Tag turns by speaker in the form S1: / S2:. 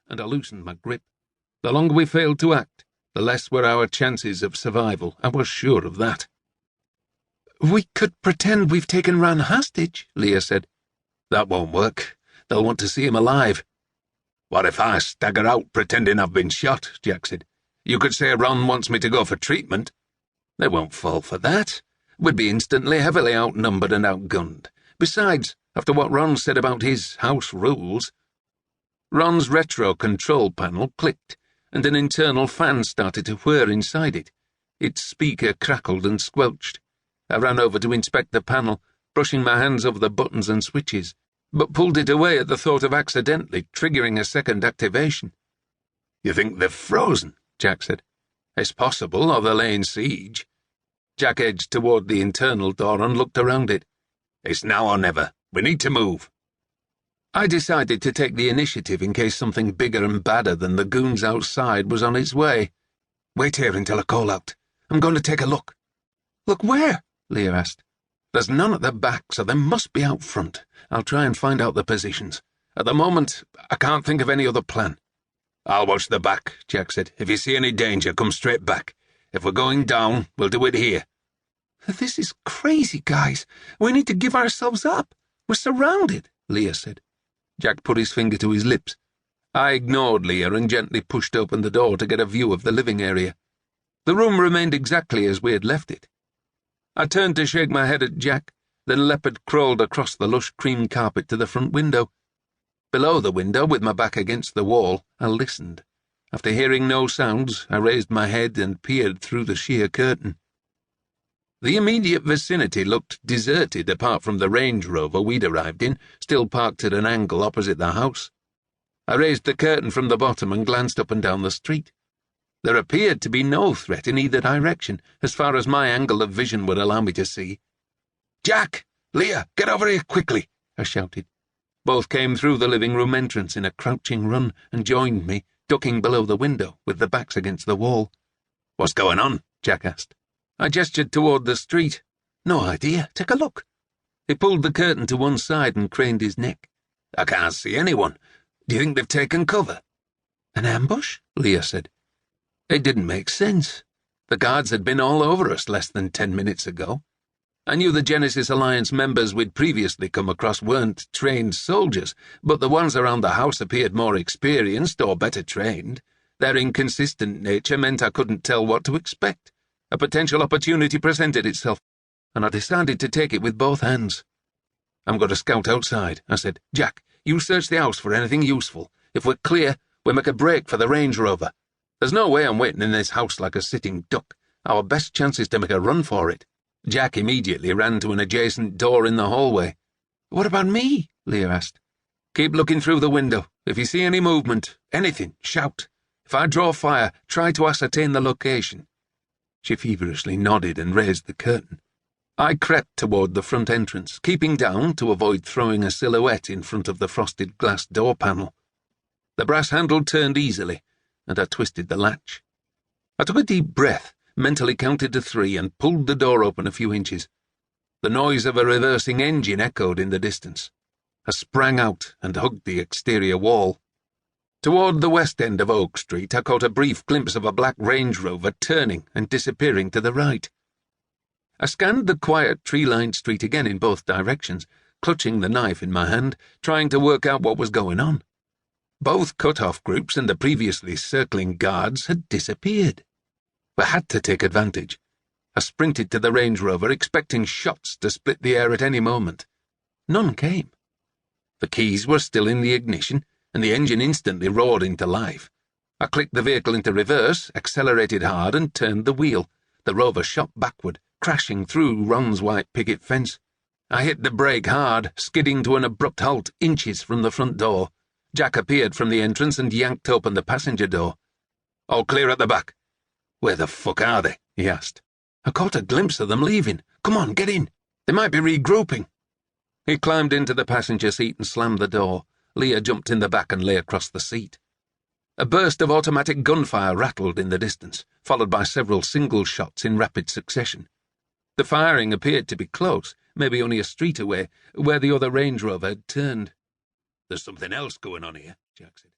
S1: and I loosened my grip. The longer we failed to act, the less were our chances of survival. I was sure of that.
S2: "We could pretend we've taken Ron hostage," Leah said.
S1: "That won't work. They'll want to see him alive." "What if I stagger out pretending I've been shot?" Jack said. "You could say Ron wants me to go for treatment." "They won't fall for that. We'd be instantly heavily outnumbered and outgunned. Besides, after what Ron said about his house rules—" Ron's retro control panel clicked, and an internal fan started to whir inside it. Its speaker crackled and squelched. I ran over to inspect the panel, brushing my hands over the buttons and switches, but pulled it away at the thought of accidentally triggering a second activation. "You think they've frozen?" Jack said. "It's possible, or they're laying siege." Jack edged toward the internal door and looked around it. "It's now or never. We need to move." I decided to take the initiative in case something bigger and badder than the goons outside was on its way. "Wait here until I call out. I'm going to take a look."
S2: "Look where?"
S1: Leah asked. "There's none at the back, so they must be out front. I'll try and find out the positions. At the moment, I can't think of any other plan." "I'll watch the back," Jack said. "If you see any danger, come straight back. If we're going down, we'll do it here."
S2: "This is crazy, guys. We need to give ourselves up. We're surrounded," Leah said.
S1: Jack put his finger to his lips. I ignored Leah and gently pushed open the door to get a view of the living area. The room remained exactly as we had left it. I turned to shake my head at Jack, then leopard crawled across the lush cream carpet to the front window. Below the window, with my back against the wall, I listened. After hearing no sounds, I raised my head and peered through the sheer curtain. The immediate vicinity looked deserted apart from the Range Rover we'd arrived in, still parked at an angle opposite the house. I raised the curtain from the bottom and glanced up and down the street. There appeared to be no threat in either direction, as far as my angle of vision would allow me to see. "Jack! Leah, get over here quickly!" I shouted. Both came through the living room entrance in a crouching run and joined me, ducking below the window, with their backs against the wall. "What's going on?" Jack asked. I gestured toward the street. "No idea. Take a look." He pulled the curtain to one side and craned his neck. "I can't see anyone. Do you think they've taken cover?"
S2: "An ambush?" Leah said.
S1: It didn't make sense. The guards had been all over us less than 10 minutes ago. I knew the Genesis Alliance members we'd previously come across weren't trained soldiers, but the ones around the house appeared more experienced or better trained. Their inconsistent nature meant I couldn't tell what to expect. A potential opportunity presented itself, and I decided to take it with both hands. "I'm going to scout outside," I said. "Jack, you search the house for anything useful. If we're clear, we make a break for the Range Rover. There's no way I'm waiting in this house like a sitting duck. Our best chance is to make a run for it." Jack immediately ran to an adjacent door in the hallway.
S2: "What about me?" Leah asked.
S1: "Keep looking through the window. If you see any movement, anything, shout. If I draw fire, try to ascertain the location." She feverishly nodded and raised the curtain. I crept toward the front entrance, keeping down to avoid throwing a silhouette in front of the frosted glass door panel. The brass handle turned easily, and I twisted the latch. I took a deep breath, mentally counted to 3, and pulled the door open a few inches. The noise of a reversing engine echoed in the distance. I sprang out and hugged the exterior wall. Toward the west end of Oak Street, I caught a brief glimpse of a black Range Rover turning and disappearing to the right. I scanned the quiet tree-lined street again in both directions, clutching the knife in my hand, trying to work out what was going on. Both cut-off groups and the previously circling guards had disappeared. I had to take advantage. I sprinted to the Range Rover, expecting shots to split the air at any moment. None came. The keys were still in the ignition, and the engine instantly roared into life. I clicked the vehicle into reverse, accelerated hard, and turned the wheel. The Rover shot backward, crashing through Ron's white picket fence. I hit the brake hard, skidding to an abrupt halt inches from the front door. Jack appeared from the entrance and yanked open the passenger door. "All clear at the back." "Where the fuck are they?" he asked. "I caught a glimpse of them leaving. Come on, get in. They might be regrouping." He climbed into the passenger seat and slammed the door. Leah jumped in the back and lay across the seat. A burst of automatic gunfire rattled in the distance, followed by several single shots in rapid succession. The firing appeared to be close, maybe only a street away, where the other Range Rover had turned. "There's something else going on here," Jack said.